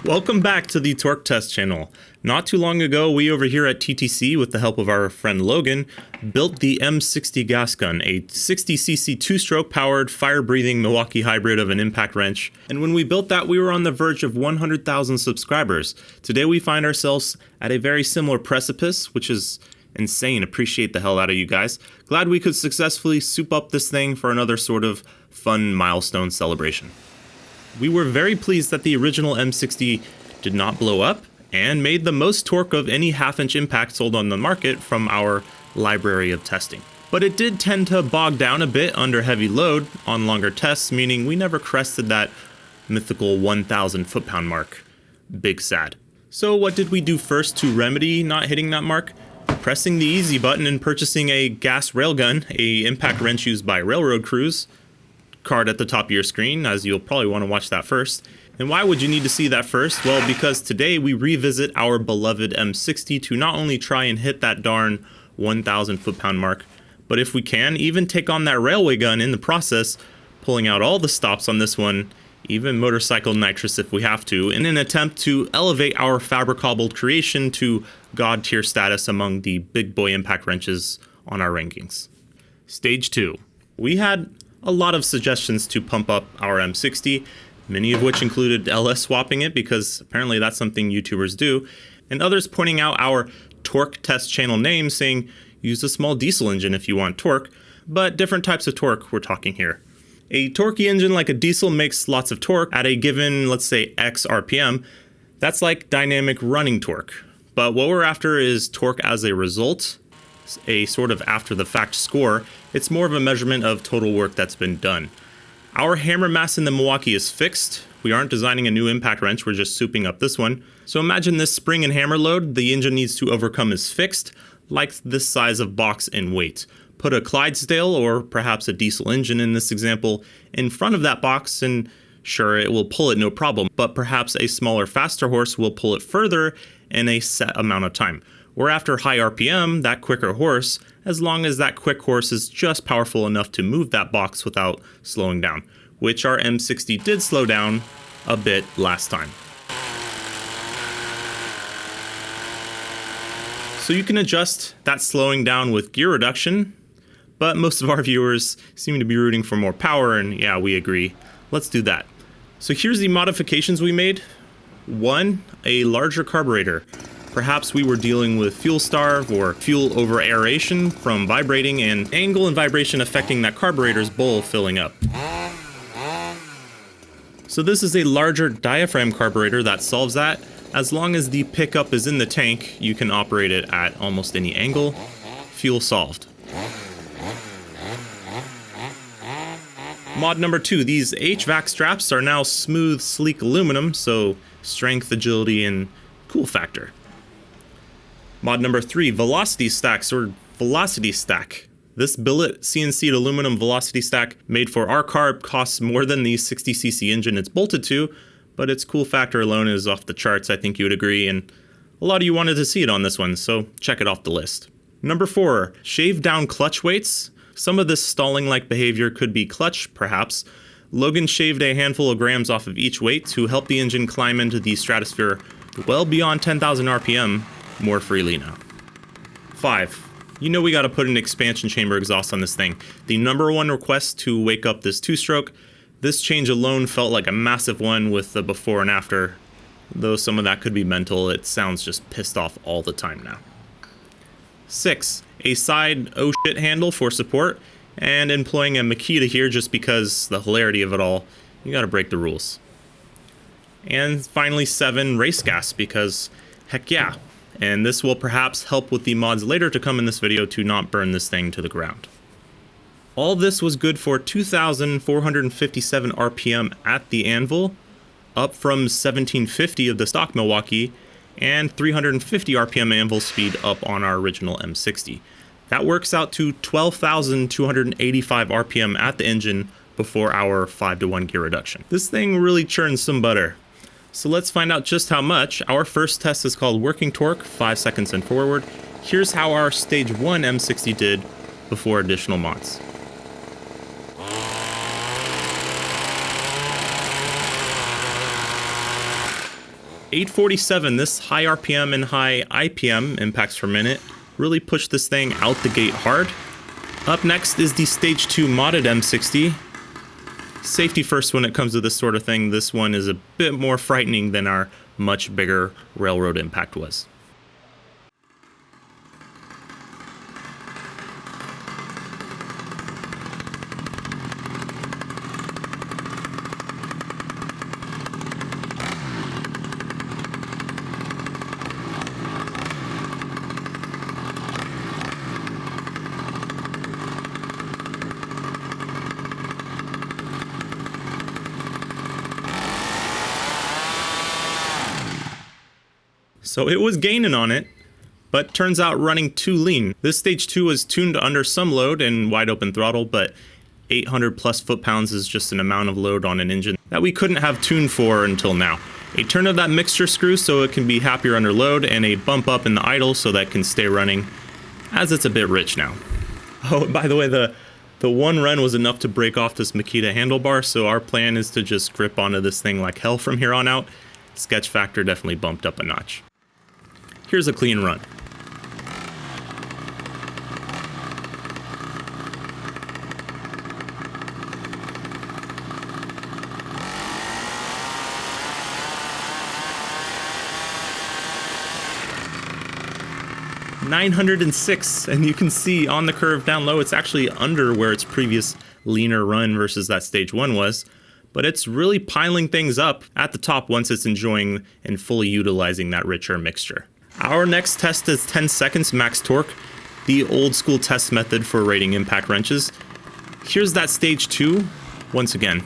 Welcome back to the Torque Test channel. Not too long ago, we over here at TTC, with the help of our friend Logan, built the M60 gas gun, a 60cc two-stroke powered, fire-breathing Milwaukee hybrid of an impact wrench. And when we built that, we were on the verge of 100,000 subscribers. Today we find ourselves at a very similar precipice, which is insane. Appreciate the hell out of you guys. Glad we could successfully soup up this thing for another sort of fun milestone celebration. We were very pleased that the original M60 did not blow up and made the most torque of any half-inch impact sold on the market from our library of testing. But it did tend to bog down a bit under heavy load on longer tests, meaning we never crested that mythical 1,000 foot-pound mark. Big sad. So what did we do first to remedy not hitting that mark? Pressing the easy button and purchasing a gas railgun, a impact wrench used by railroad crews. Card at the top of your screen, as you'll probably want to watch that first. And why would you need to see that first? Well, because today we revisit our beloved M60 to not only try and hit that darn 1,000 foot-pound mark, but if we can, even take on that railway gun in the process, pulling out all the stops on this one, even motorcycle nitrous if we have to, in an attempt to elevate our fabric-cobbled creation to god-tier status among the big boy impact wrenches on our rankings. Stage 2. We had a lot of suggestions to pump up our M60, many of which included LS swapping it because apparently that's something YouTubers do, and others pointing out our torque test channel name saying use a small diesel engine if you want torque, but different types of torque we're talking here. A torquey engine like a diesel makes lots of torque at a given, let's say, X RPM. That's like dynamic running torque. But what we're after is torque as a result, a sort of after-the-fact score. It's more of a measurement of total work that's been done. Our hammer mass in the Milwaukee is fixed. We aren't designing a new impact wrench, we're just souping up this one. So imagine this spring and hammer load the engine needs to overcome is fixed, like this size of box in weight. Put a Clydesdale, or perhaps a diesel engine in this example, in front of that box and sure, it will pull it no problem, but perhaps a smaller, faster horse will pull it further in a set amount of time. We're after high RPM, that quicker horse, as long as that quick horse is just powerful enough to move that box without slowing down, which our M60 did slow down a bit last time. So you can adjust that slowing down with gear reduction, but most of our viewers seem to be rooting for more power, and yeah, we agree. Let's do that. So here's the modifications we made. 1, a larger carburetor. Perhaps we were dealing with fuel starve or fuel over aeration from vibrating and angle and vibration affecting that carburetor's bowl filling up. So this is a larger diaphragm carburetor that solves that. As long as the pickup is in the tank, you can operate it at almost any angle. Fuel solved. Mod number 2, these HVAC straps are now smooth, sleek aluminum, so strength, agility, and cool factor. Mod number 3, velocity stacks or velocity stack. This billet CNC'd aluminum velocity stack made for our carb costs more than the 60cc engine it's bolted to, but its cool factor alone is off the charts, I think you would agree, and a lot of you wanted to see it on this one, so check it off the list. Number 4, shaved down clutch weights. Some of this stalling-like behavior could be clutch, perhaps. Logan shaved a handful of grams off of each weight to help the engine climb into the stratosphere well beyond 10,000 RPM more freely now. 5. You know we gotta put an expansion chamber exhaust on this thing. The number one request to wake up this two-stroke. This change alone felt like a massive one with the before and after. Though some of that could be mental, it sounds just pissed off all the time now. 6. A side oh shit handle for support, and employing a Makita here just because the hilarity of it all. You gotta break the rules. And finally 7, race gas, because heck yeah. And this will perhaps help with the mods later to come in this video to not burn this thing to the ground. All this was good for 2,457 RPM at the anvil, up from 1,750 of the stock Milwaukee, and 350 RPM anvil speed up on our original M60. That works out to 12,285 RPM at the engine before our 5-to-1 gear reduction. This thing really churns some butter. So let's find out just how much. Our first test is called working torque, 5 seconds and forward. Here's how our stage 1 M60 did before additional mods. 847, this high RPM and high IPM, impacts per minute, really pushed this thing out the gate hard. Up next is the Stage 2 modded M60. Safety first when it comes to this sort of thing. This one is a bit more frightening than our much bigger railroad impact was. So it was gaining on it, but turns out running too lean. This Stage 2 was tuned under some load and wide open throttle, but 800 plus foot-pounds is just an amount of load on an engine that we couldn't have tuned for until now. A turn of that mixture screw so it can be happier under load, and a bump up in the idle so that it can stay running, as it's a bit rich now. Oh, by the way, the one run was enough to break off this Makita handlebar, so our plan is to just grip onto this thing like hell from here on out. Sketch factor definitely bumped up a notch. Here's a clean run. $906, and you can see on the curve down low, it's actually under where its previous leaner run versus that Stage 1 was, but it's really piling things up at the top once it's enjoying and fully utilizing that richer mixture. Our next test is 10 seconds max torque, the old school test method for rating impact wrenches. Here's that Stage 2 once again.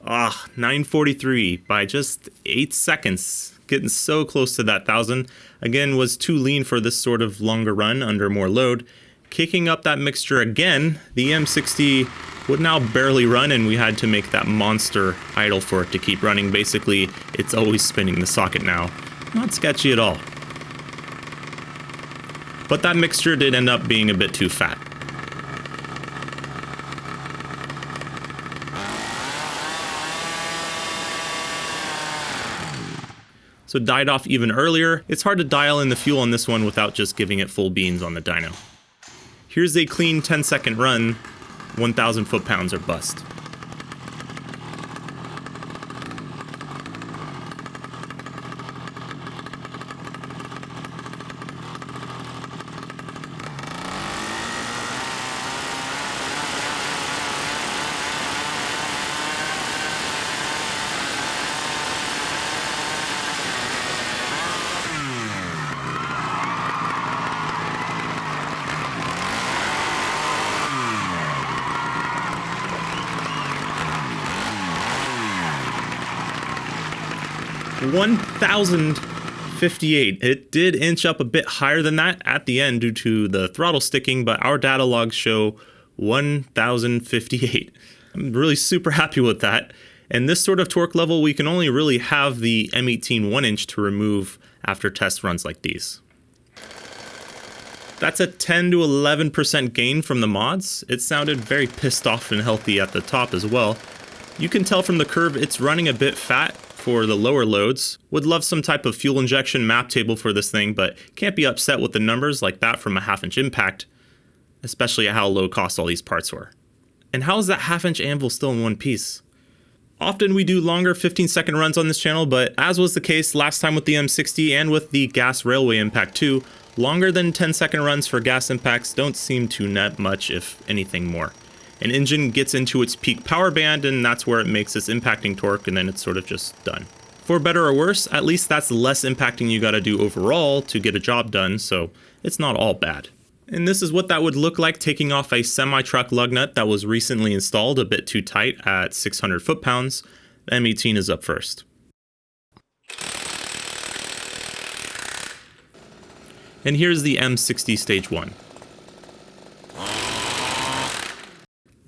Ah, 943 by just 8 seconds. Getting so close to that 1,000. Again, was too lean for this sort of longer run under more load. Kicking up that mixture again, the M60 would now barely run, and we had to make that monster idle for it to keep running. Basically, it's always spinning the socket now. Not sketchy at all. But that mixture did end up being a bit too fat. So died off even earlier. It's hard to dial in the fuel on this one without just giving it full beans on the dyno. Here's a clean 10-second run, 1,000 foot-pounds or bust. $1,058. It did inch up a bit higher than that at the end due to the throttle sticking, but our data logs show 1,058. I'm really super happy with that. And this sort of torque level, we can only really have the M18 1-inch to remove after test runs like these. That's a 10 to 11% gain from the mods. It sounded very pissed off and healthy at the top as well. You can tell from the curve it's running a bit fat for the lower loads. Would love some type of fuel injection map table for this thing, but can't be upset with the numbers like that from a 1/2-inch impact, especially at how low cost all these parts were. And how is that 1/2-inch anvil still in one piece? Often we do longer 15-second runs on this channel, but as was the case last time with the M60 and with the gas railway impact too, longer than 10-second runs for gas impacts don't seem to net much, if anything more. An engine gets into its peak power band, and that's where it makes its impacting torque, and then it's sort of just done. For better or worse, at least that's less impacting you gotta do overall to get a job done, so it's not all bad. And this is what that would look like taking off a semi-truck lug nut that was recently installed a bit too tight at 600 foot-pounds. The M18 is up first. And here's the M60 Stage 1.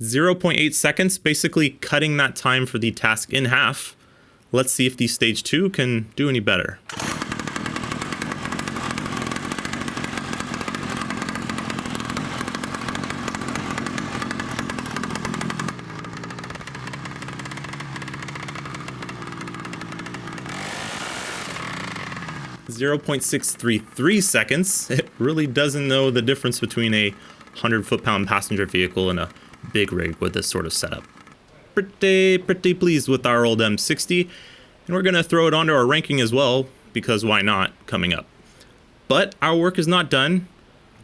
0.8 seconds, basically cutting that time for the task in half. Let's see if the stage 2 can do any better. .633 seconds. It really doesn't know the difference between a 100 foot-pound passenger vehicle and a big rig with this sort of setup. Pretty pleased with our old M60, and we're gonna throw it onto our ranking as well, because why not, coming up. But our work is not done.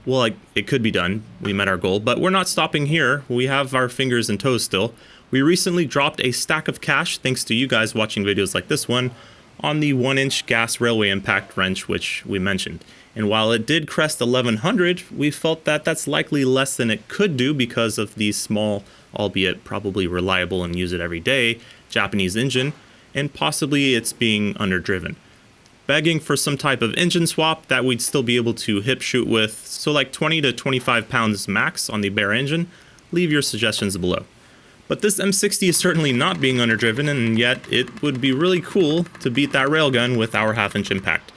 Well, it could be done. We met our goal, but we're not stopping here. We have our fingers and toes still. We recently dropped a stack of cash, thanks to you guys watching videos like this one, on the 1-inch gas railway impact wrench, which we mentioned. And while it did crest 1100, we felt that that's likely less than it could do because of the small, albeit probably reliable and use it every day, Japanese engine, and possibly it's being underdriven. Begging for some type of engine swap that we'd still be able to hip shoot with, so like 20 to 25 pounds max on the bare engine. Leave your suggestions below. But this M60 is certainly not being underdriven, and yet it would be really cool to beat that railgun with our half-inch impact.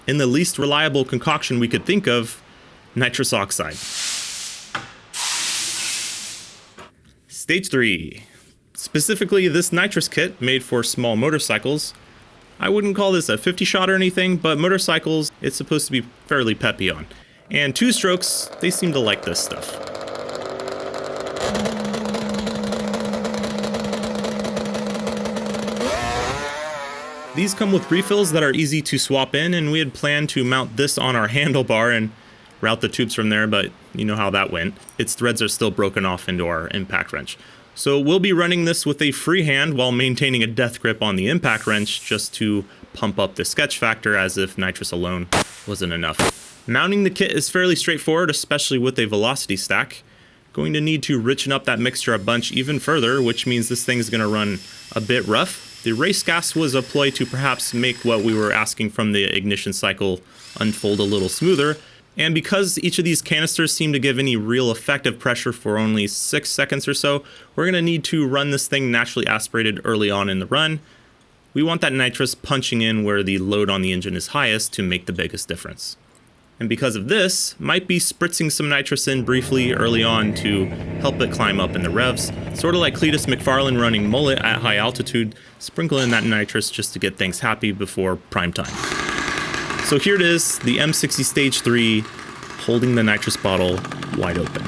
In the least reliable concoction we could think of, nitrous oxide. Stage 3. Specifically, this nitrous kit made for small motorcycles. I wouldn't call this a 50 shot or anything, but motorcycles it's supposed to be fairly peppy on. And 2-strokes, they seem to like this stuff. These come with refills that are easy to swap in, and we had planned to mount this on our handlebar and route the tubes from there, but you know how that went. Its threads are still broken off into our impact wrench. So we'll be running this with a free hand while maintaining a death grip on the impact wrench just to pump up the sketch factor, as if nitrous alone wasn't enough. Mounting the kit is fairly straightforward, especially with a velocity stack. Going to need to richen up that mixture a bunch even further, which means this thing's going to run a bit rough. The race gas was a ploy to perhaps make what we were asking from the ignition cycle unfold a little smoother, and because each of these canisters seem to give any real effective pressure for only 6 seconds or so, we're going to need to run this thing naturally aspirated early on in the run. We want that nitrous punching in where the load on the engine is highest to make the biggest difference. And because of this, might be spritzing some nitrous in briefly early on to help it climb up in the revs. Sort of like Cletus McFarlane running mullet at high altitude, sprinkle in that nitrous just to get things happy before prime time. So here it is, the M60 Stage 3, holding the nitrous bottle wide open.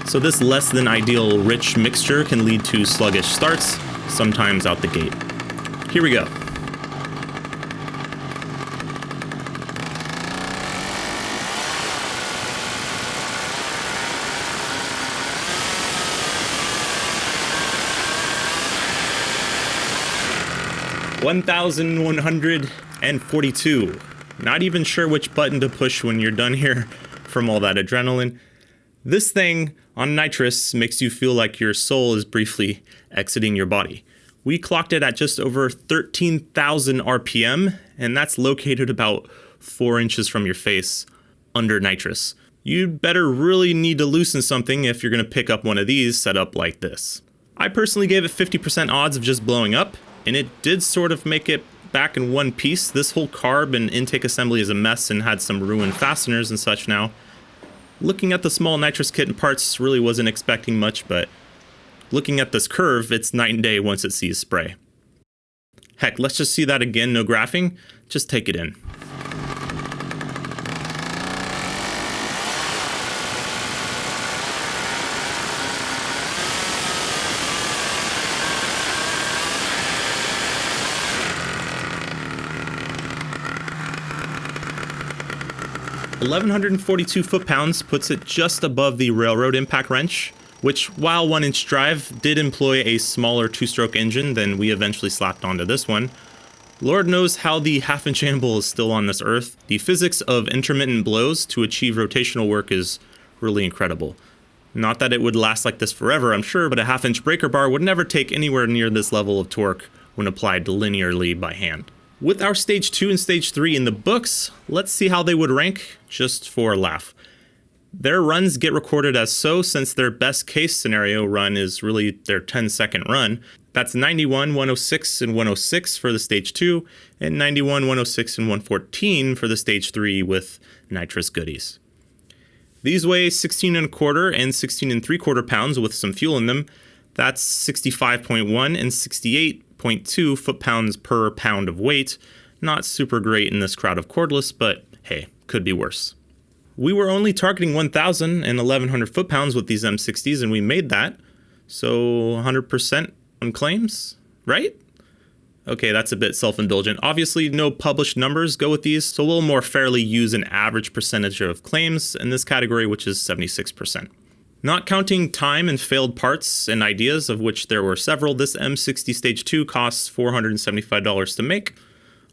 So this less than ideal rich mixture can lead to sluggish starts, sometimes out the gate. Here we go. $1,142. Not even sure which button to push when you're done here from all that adrenaline. This thing on nitrous makes you feel like your soul is briefly exiting your body. We clocked it at just over 13,000 RPM, and that's located about 4 inches from your face under nitrous. You'd better really need to loosen something if you're going to pick up one of these set up like this. I personally gave it 50% odds of just blowing up, and it did sort of make it back in one piece. This whole carb and intake assembly is a mess and had some ruined fasteners and such now. Looking at the small nitrous kit and parts, really wasn't expecting much, but looking at this curve, it's night and day once it sees spray. Heck, let's just see that again, no graphing, just take it in. $1,142 foot-pounds puts it just above the railroad impact wrench, which, while 1-inch drive, did employ a smaller 2-stroke engine than we eventually slapped onto this one. Lord knows how the half-inch animal is still on this earth. The physics of intermittent blows to achieve rotational work is really incredible. Not that it would last like this forever, I'm sure, but a half-inch breaker bar would never take anywhere near this level of torque when applied linearly by hand. With our Stage 2 and Stage 3 in the books, let's see how they would rank just for a laugh. Their runs get recorded as so since their best case scenario run is really their 10-second run. That's 91, 106, and 106 for the Stage 2, and 91, 106, and 114 for the Stage 3 with nitrous goodies. These weigh 16 1/4 and 16 3/4 pounds with some fuel in them. That's 65.1 and 68.2 foot-pounds per pound of weight. Not super great in this crowd of cordless, but hey, could be worse. We were only targeting 1,000 and 1,100 foot-pounds with these M60s, and we made that. So 100% on claims, right? Okay, that's a bit self-indulgent. Obviously, no published numbers go with these, so we'll more fairly use an average percentage of claims in this category, which is 76%. Not counting time and failed parts and ideas, of which there were several, this M60 Stage 2 costs $475 to make.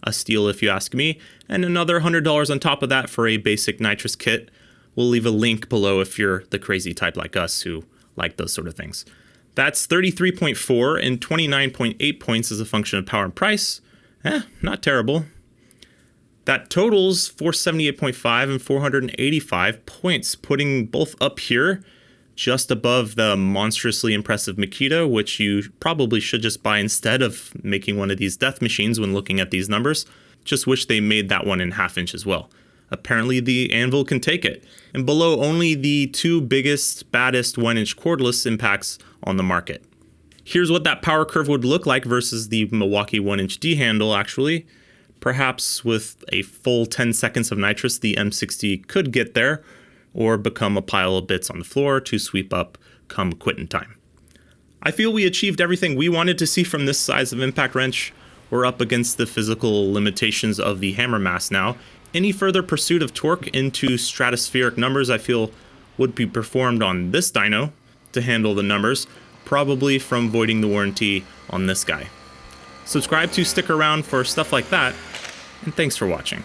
A steal if you ask me, and another $100 on top of that for a basic nitrous kit. We'll leave a link below if you're the crazy type like us who like those sort of things. That's 33.4 and 29.8 points as a function of power and price. Not terrible. That totals 478.5 and 485 points, putting both up here just above the monstrously impressive Makita, which you probably should just buy instead of making one of these death machines when looking at these numbers. Just wish they made that one in 1/2 inch as well. Apparently the Anvil can take it. And below only the two biggest, baddest 1-inch cordless impacts on the market. Here's what that power curve would look like versus the Milwaukee 1-inch D-handle actually. Perhaps with a full 10 seconds of nitrous, the M60 could get there, or become a pile of bits on the floor to sweep up come quitting time. I feel we achieved everything we wanted to see from this size of impact wrench. We're up against the physical limitations of the hammer mass now. Any further pursuit of torque into stratospheric numbers I feel would be performed on this dyno to handle the numbers, probably from voiding the warranty on this guy. Subscribe to stick around for stuff like that, and thanks for watching.